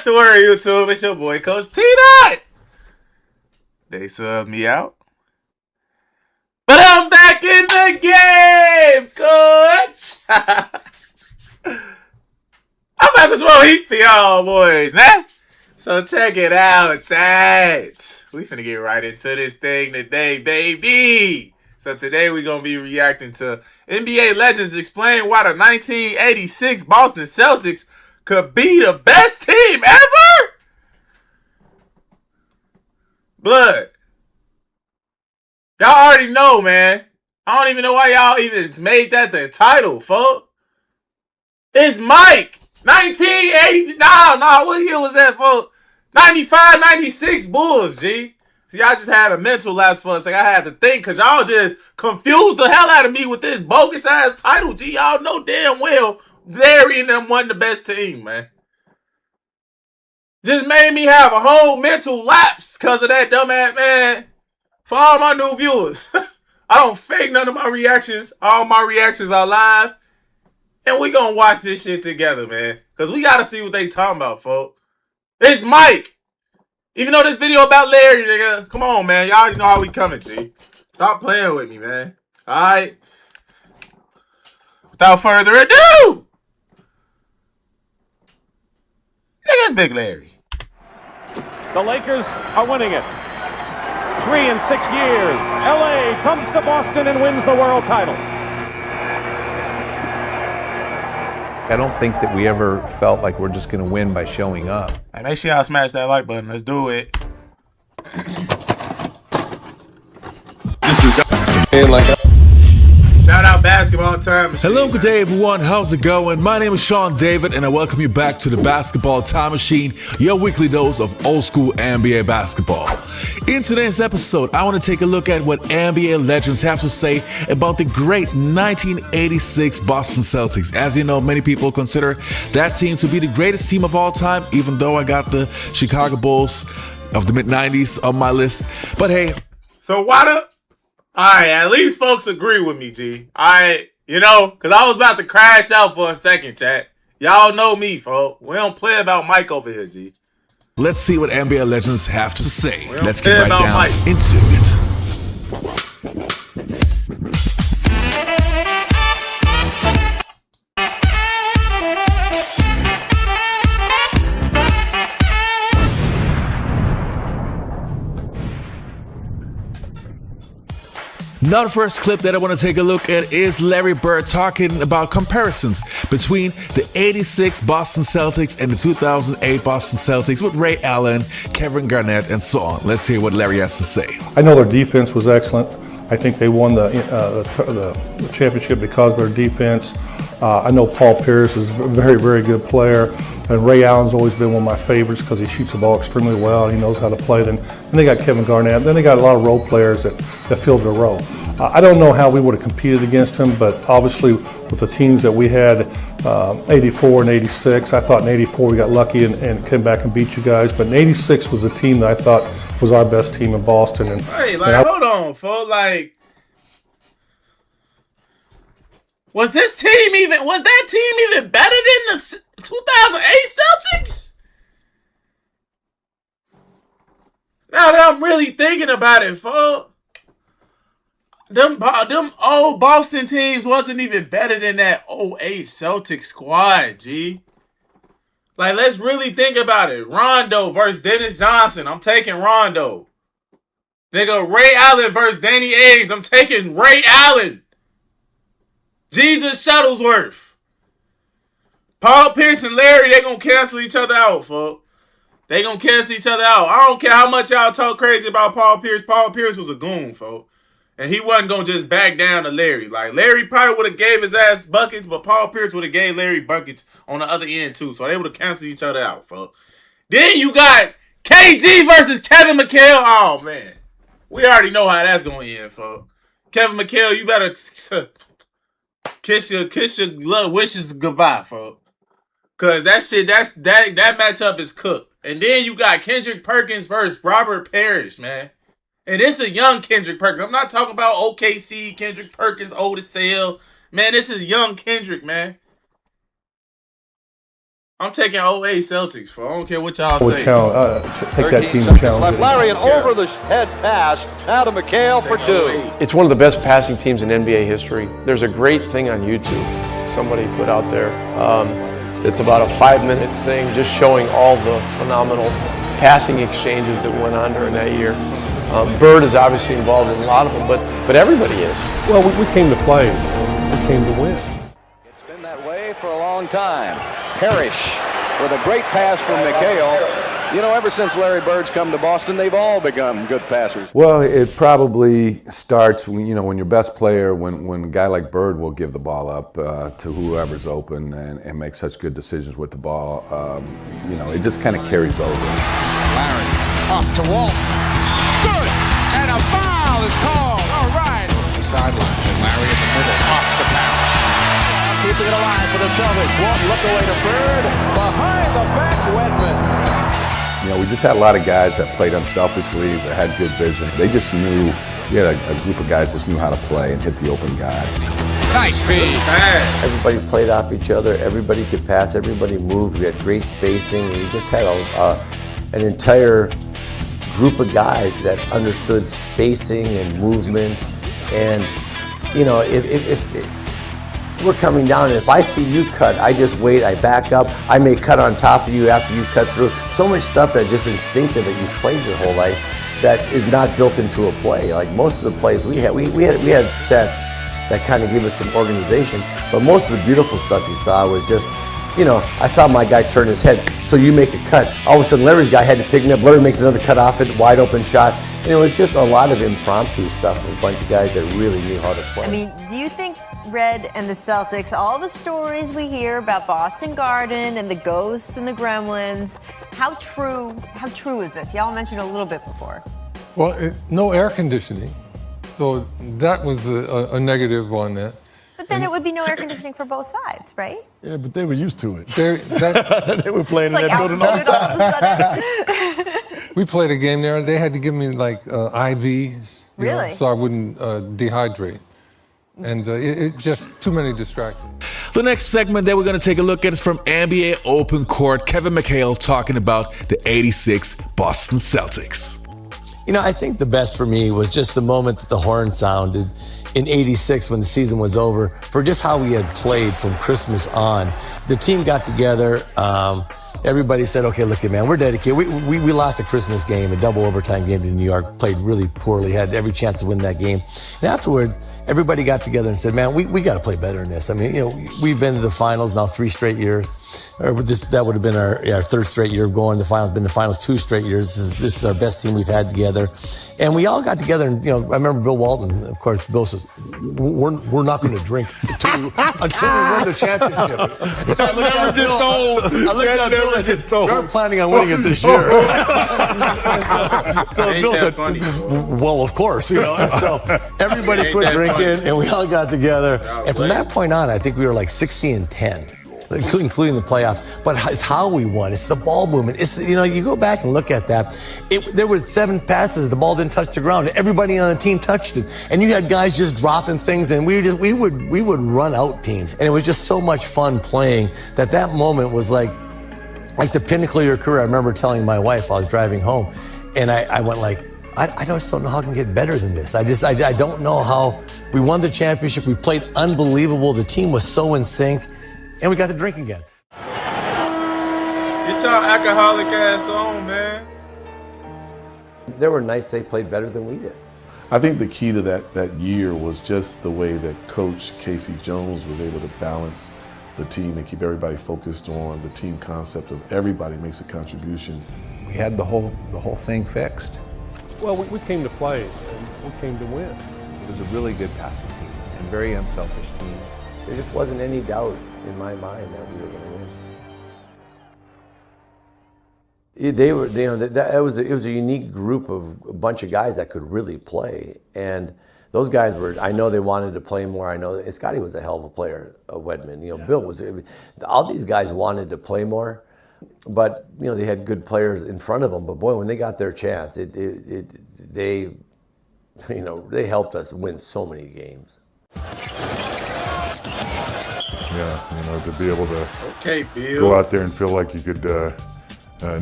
the word, YouTube? It's your boy, Coach TDOT. They subbed me out. But I'm back in the game, Coach. I'm back with some heat for y'all boys, man. So check it out, chat. We finna get right into this thing today, baby. So today we're going to be reacting to NBA legends explain why the 1986 Boston Celtics could be the best team ever. Blood. Y'all already know, man. I don't even know why y'all even made that the title, folks. It's Mike. 1980. Nah, what year was that, folks? 95, 96 Bulls, G. See, I just had a mental lapse for a second. I had to think because y'all just confused the hell out of me with this bogus-ass title, G. Y'all know damn well Larry and them wasn't the best team, man. Just made me have a whole mental lapse because of that dumbass, man. For all my new viewers, I don't fake none of my reactions. All my reactions are live. And we gonna watch this shit together, man. Because we gotta see what they talking about, folks. It's Mike. Even though this video about Larry, nigga. Come on, man. Y'all already know how we coming, G. Stop playing with me, man. Alright? Without further ado. Nigga, it's Big Larry. The Lakers are winning it. 3 in 6 years. LA comes to Boston and wins the world title. I don't think that we ever felt like we're just going to win by showing up. Hey, make sure y'all smash that like button. Let's do it. Shout out Basketball Time Machine. Hello, good day everyone. How's it going? My name is Sean David and I welcome you back to the Basketball Time Machine, your weekly dose of old school NBA basketball. In today's episode, I want to take a look at what NBA legends have to say about the great 1986 Boston Celtics. As you know, many people consider that team to be the greatest team of all time, even though I got the Chicago Bulls of the mid-90s on my list. But hey. So why the... Alright, at least folks agree with me, G. Alright, you know, because I was about to crash out for a second, chat. Y'all know me, folks. We don't play about Mike over here, G. Let's see what NBA legends have to say. Let's get right down Mike into it. Now the first clip that I want to take a look at is Larry Bird talking about comparisons between the 86 Boston Celtics and the 2008 Boston Celtics with Ray Allen, Kevin Garnett, and so on. Let's hear what Larry has to say. I know their defense was excellent. I think they won the championship because of their defense. I know Paul Pierce is a very, very good player. And Ray Allen's always been one of my favorites because he shoots the ball extremely well and he knows how to play. Then they got Kevin Garnett. Then they got a lot of role players that filled their role. I don't know how we would have competed against him, but obviously with the teams that we had, 84 and 86, I thought in 84 we got lucky and came back and beat you guys. But in 86 was a team that I thought was our best team in Boston. And, hey, hold on, folks. Was that team even better than the 2008 Celtics? Now that I'm really thinking about it, folks, them old Boston teams wasn't even better than that 08 Celtics squad, G. Let's really think about it. Rondo versus Dennis Johnson. I'm taking Rondo. Nigga, Ray Allen versus Danny Ainge. I'm taking Ray Allen. Jesus Shuttlesworth. Paul Pierce and Larry, they gonna cancel each other out, folks. They gonna cancel each other out. I don't care how much y'all talk crazy about Paul Pierce. Paul Pierce was a goon, folks. And he wasn't gonna just back down to Larry. Larry probably would have gave his ass buckets, but Paul Pierce would have gave Larry buckets on the other end too. So they would have canceled each other out, folks. Then you got KG versus Kevin McHale. Oh man. We already know how that's gonna end, folks. Kevin McHale, you better kiss your little wishes goodbye, folks. Cause that matchup is cooked. And then you got Kendrick Perkins versus Robert Parrish, man. And it's a young Kendrick Perkins. I'm not talking about OKC Kendrick Perkins, old as hell. Man, this is young Kendrick, man. I'm taking 08 Celtics, for I don't care what y'all Would say. take that team to challenge. Larry, an over-the-head pass. Now to McHale for two. It's one of the best passing teams in NBA history. There's a great thing on YouTube somebody put out there. It's about a 5-minute thing just showing all the phenomenal passing exchanges that went on during that year. Bird is obviously involved in a lot of them, but everybody is. Well, we came to play. We came to win. It's been that way for a long time. Parrish with a great pass from McHale. You know, ever since Larry Bird's come to Boston, they've all become good passers. Well, it probably starts when your best player, when a guy like Bird will give the ball up to whoever's open and make such good decisions with the ball. It just kind of carries over. Larry off to Walt. Good! And a foul is called. All right. The sideline. And Larry in the middle. Off to Parrish. Keeping it alive for the Celtics. Walton look away to Bird. Behind the back, Wedman. We just had a lot of guys that played unselfishly, that had good vision. They just knew, we had a group of guys just knew how to play and hit the open guy. Nice feed. Everybody played off each other. Everybody could pass. Everybody moved. We had great spacing. We just had an entire group of guys that understood spacing and movement. And, if we're coming down, and if I see you cut, I just wait, I back up, I may cut on top of you after you cut through. So much stuff that just instinctive that you've played your whole life that is not built into a play. Like most of the plays we had sets that kind of give us some organization, but most of the beautiful stuff you saw was just, I saw my guy turn his head, so you make a cut. All of a sudden Larry's guy had to pick me up, Larry makes another cut off it, wide open shot. And it was just a lot of impromptu stuff with a bunch of guys that really knew how to play. I mean, do you think Red and the Celtics, all the stories we hear about Boston Garden and the ghosts and the gremlins, how true is this? Y'all mentioned a little bit before. Well, no air conditioning, so that was a negative on that. But then it would be no air conditioning for both sides, right? Yeah, but they were used to it. They were playing in that building all the time. We played a game there. They had to give me IVs, really? So I wouldn't dehydrate. And it just too many distractions. The next segment that we're going to take a look at is from NBA Open Court. Kevin McHale talking about the '86 Boston Celtics. I think the best for me was just the moment that the horn sounded in '86 when the season was over, for just how we had played from Christmas on. The team got together. Everybody said, okay, look, man, we're dedicated. We lost a Christmas game, a double overtime game to New York, played really poorly, had every chance to win that game. And afterward, everybody got together and said, man, we got to play better than this. I mean, we've been to the finals now 3 straight years. That would have been our 3rd straight year going to the finals, been the finals 2 straight years. This is our best team we've had together. And we all got together and, I remember Bill Walton, of course, Bill says, we're not going to drink until we win the championship. So I looked at Bill and I said, we're planning on winning it this year. So Bill said, well, of course, So everybody quit drinking and we all got together. And from that point on, I think we were like 60-10. Including the playoffs, but it's how we won. It's the ball movement. It's you go back and look at that. There were 7 passes. The ball didn't touch the ground. Everybody on the team touched it, and you had guys just dropping things, and we would run out teams, and it was just so much fun playing. That moment was like the pinnacle of your career. I remember telling my wife I was driving home, and I went like, I just don't know how I can get better than this. I don't know how. We won the championship. We played unbelievable. The team was so in sync. And we got to drink again. Get y'all alcoholic ass on, man. There were nights they played better than we did. I think the key to that year was just the way that Coach Casey Jones was able to balance the team and keep everybody focused on the team concept of everybody makes a contribution. We had the whole thing fixed. Well, we came to play, and we came to win. It was a really good passing team and very unselfish team. There just wasn't any doubt in my mind that we were going to win. It was a unique group of a bunch of guys that could really play, and those guys I know they wanted to play more. I know Scotty was a hell of a player, Wedman. Bill was. All these guys wanted to play more, but they had good players in front of them. But boy, when they got their chance, they helped us win so many games. Yeah, to be able to Okay, Bill. go out there and feel like you could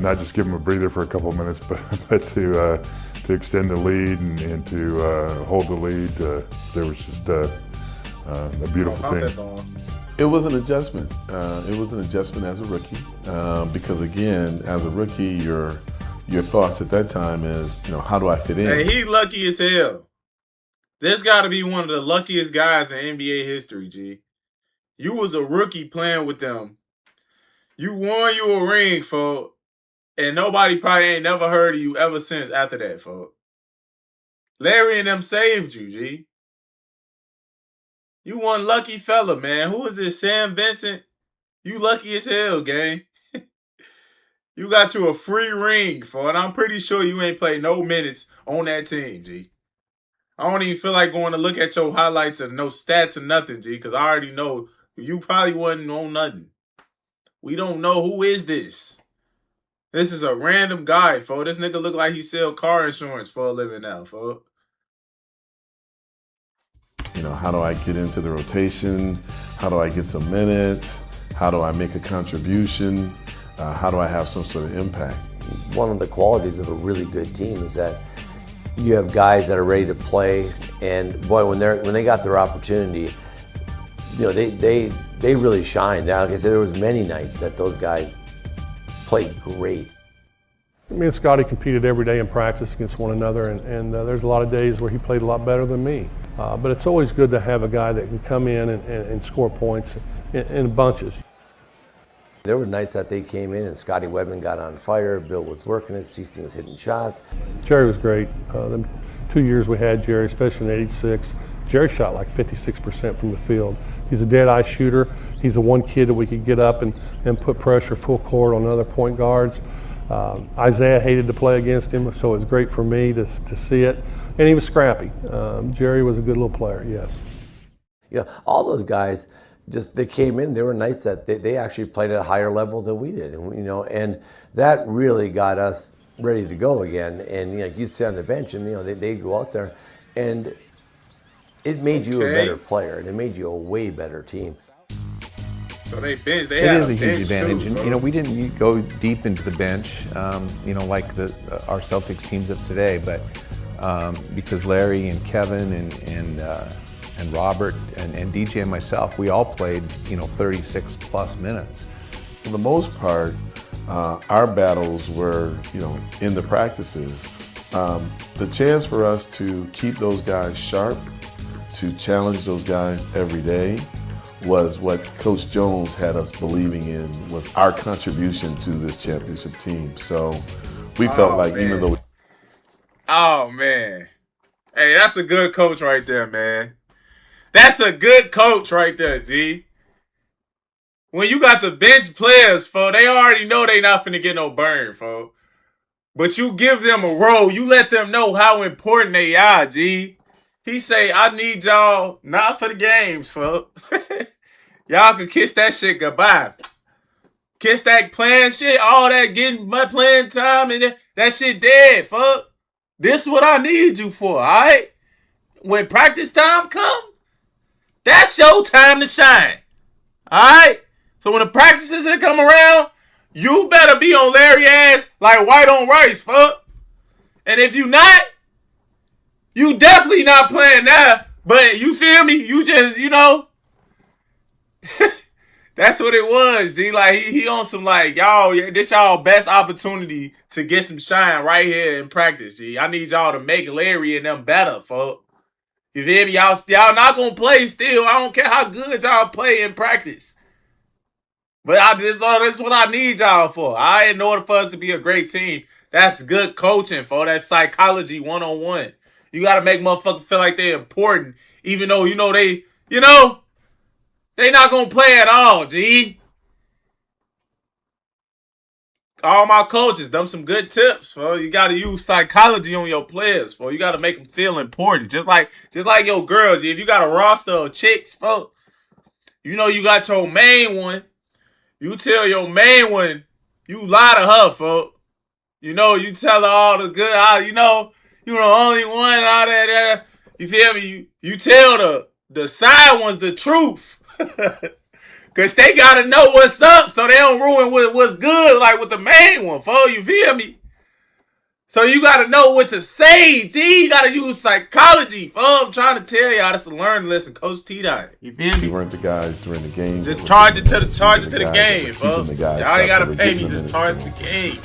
not just give them a breather for a couple of minutes, but to extend the lead and to hold the lead. There was just a beautiful thing. It was an adjustment. It was an adjustment as a rookie because, again, as a rookie, your thoughts at that time is, how do I fit in? Hey, he lucky as hell. This got to be one of the luckiest guys in NBA history, G. You was a rookie playing with them. You won you a ring, folks. And nobody probably ain't never heard of you ever since after that, folks. Larry and them saved you, G. You one lucky fella, man. Who is this, Sam Vincent? You lucky as hell, gang. You got you a free ring, folks. And I'm pretty sure you ain't played no minutes on that team, G. I don't even feel like going to look at your highlights or no stats or nothing, G, because I already know you probably wasn't on nothing. We don't know who is this. This is a random guy, folks. This nigga look like he sell car insurance for a living now, folks. How do I get into the rotation? How do I get some minutes? How do I make a contribution? How do I have some sort of impact? One of the qualities of a really good team is that you have guys that are ready to play, and boy, when they got their opportunity, they really shined. Now, like I said, there was many nights that those guys played great. Me and Scotty competed every day in practice against one another, and there's a lot of days where he played a lot better than me. But it's always good to have a guy that can come in and score points in bunches. There were nights that they came in and Scotty Webman got on fire, Bill was working it, Seaston was hitting shots. Jerry was great. The 2 years we had Jerry, especially in '86, Jerry shot like 56% from the field. He's a dead-eye shooter. He's the one kid that we could get up and put pressure full court on other point guards. Isaiah hated to play against him, so it was great for me to see it. And he was scrappy. Jerry was a good little player, yes. All those guys, they came in, there were nights that they actually played at a higher level than we did. And that really got us ready to go again. And you'd sit on the bench and they'd go out there and it made you a better player and it made you a way better team. So they bench. It is a huge advantage, and we didn't go deep into the bench, like our Celtics teams of today, but because Larry and Kevin and Robert and DJ and myself, we all played 36 plus minutes. For the most part, our battles were in the practices. The chance for us to keep those guys sharp, to challenge those guys every day, was what Coach Jones had us believing in was our contribution to this championship team. So we felt like even though... Oh, man. Hey, that's a good coach right there, man. That's a good coach right there, G. When you got the bench players, folks, they already know they not finna get no burn, folks. But you give them a role. You let them know how important they are, G. He say, I need y'all not for the games, folks. Y'all can kiss that shit goodbye. Kiss that playing shit, all that getting my playing time, and that shit dead, fuck. This is what I need you for, all right? When practice time come, that's your time to shine, all right? So when the practices come around, you better be on Larry ass like white on rice, fuck. And if you not, you definitely not playing now. But you feel me? You just, that's what it was, G. Like, he on some, like, y'all, this y'all best opportunity to get some shine right here in practice, G. I need y'all to make Larry and them better, folks. You feel me? Y'all not going to play still. I don't care how good y'all play in practice. But this is what I need y'all for, all right? In order for us to be a great team. That's good coaching, folks. That's psychology 101. You got to make motherfuckers feel like they're important, even though, they not going to play at all, G. All my coaches, them some good tips, bro. You got to use psychology on your players, bro. You got to make them feel important. Just like your girls, G. If you got a roster of chicks, bro, you got your main one. You tell your main one, you lie to her, folks. You tell her all the good, you the only one out there. You feel me? You tell the side ones the truth. Because they got to know what's up so they don't ruin what's good, like with the main one, fool. You feel me? So you got to know what to say, G. You got to use psychology, fool. I'm trying to tell y'all that's a learn lesson. Coach TDOT. You feel me? We weren't the guys during the game. Just charge it to the game, fool. Y'all ain't got to pay me. Just charge the game.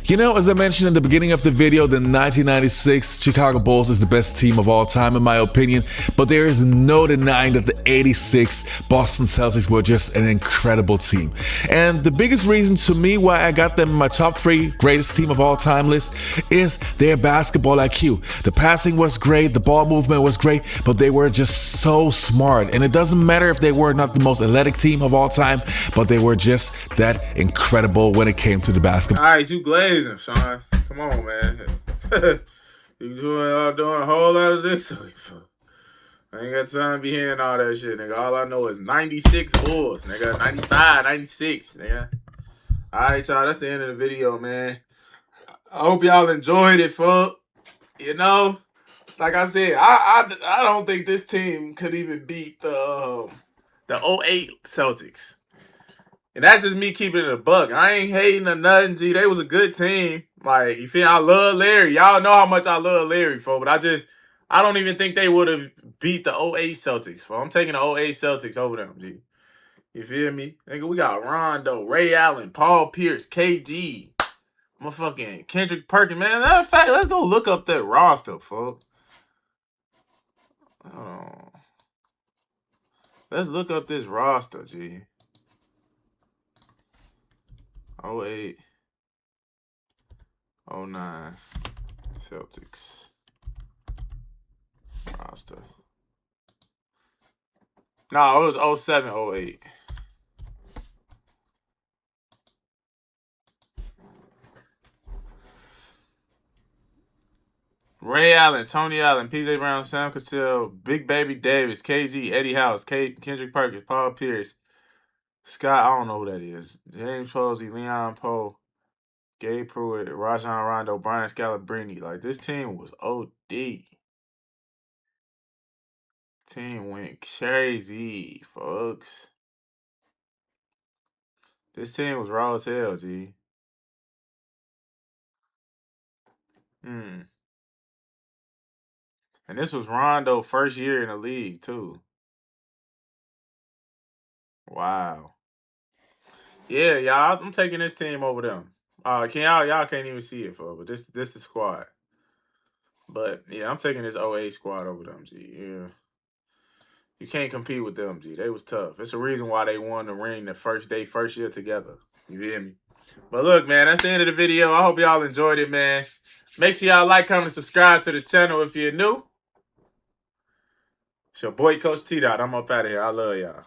You know, as I mentioned in the beginning of the video, the 1996 Chicago Bulls is the best team of all time, in my opinion. But there is no denying that the 86 Boston Celtics were just an incredible team. And the biggest reason to me why I got them in my top 3 greatest team of all time list is their basketball IQ. The passing was great, the ball movement was great, but they were just so smart. And it doesn't matter if they were not the most athletic team of all time, but they were just that incredible when it came to the basketball. All right, you glazing, Sean. Come on, man. You doing a whole lot of this? I ain't got time to be hearing all that shit, nigga. All I know is 96 Bulls, nigga. 95, 96, nigga. All right, y'all. That's the end of the video, man. I hope y'all enjoyed it, fuck. You know, like I said, I don't think this team could even beat the 08 Celtics. And that's just me keeping it a buck. I ain't hating or nothing, G. They was a good team. Like, you feel me? I love Larry. Y'all know how much I love Larry, folks. But I don't even think they would have beat the 08 Celtics, folks. I'm taking the 08 Celtics over them, G. You feel me? Nigga, we got Rondo, Ray Allen, Paul Pierce, KG, motherfucking Kendrick Perkins. Man, matter of fact, let's go look up that roster, folks. Let's look up this roster, G. 08, 09 Celtics roster. No, it was 07, 08. Ray Allen, Tony Allen, PJ Brown, Sam Cassell, Big Baby Davis, KZ, Eddie House, Kendrick Perkins, Paul Pierce, Scott, I don't know who that is. James Posey, Leon Poe, Gabe Pruitt, Rajon Rondo, Brian Scalabrine. Like, this team was OD. Team went crazy, folks. This team was raw as hell, G. And this was Rondo's first year in the league, too. Wow. Yeah, y'all, I'm taking this team over them. Y'all can't even see it, folks, but this the squad. But yeah, I'm taking this 08 squad over them, G. Yeah. You can't compete with them, G. They was tough. It's a reason why they won the ring the first year together. You feel me? But look, man, that's the end of the video. I hope y'all enjoyed it, man. Make sure y'all like, comment, subscribe to the channel if you're new. It's your boy, Coach TDOT. I'm up out of here. I love y'all.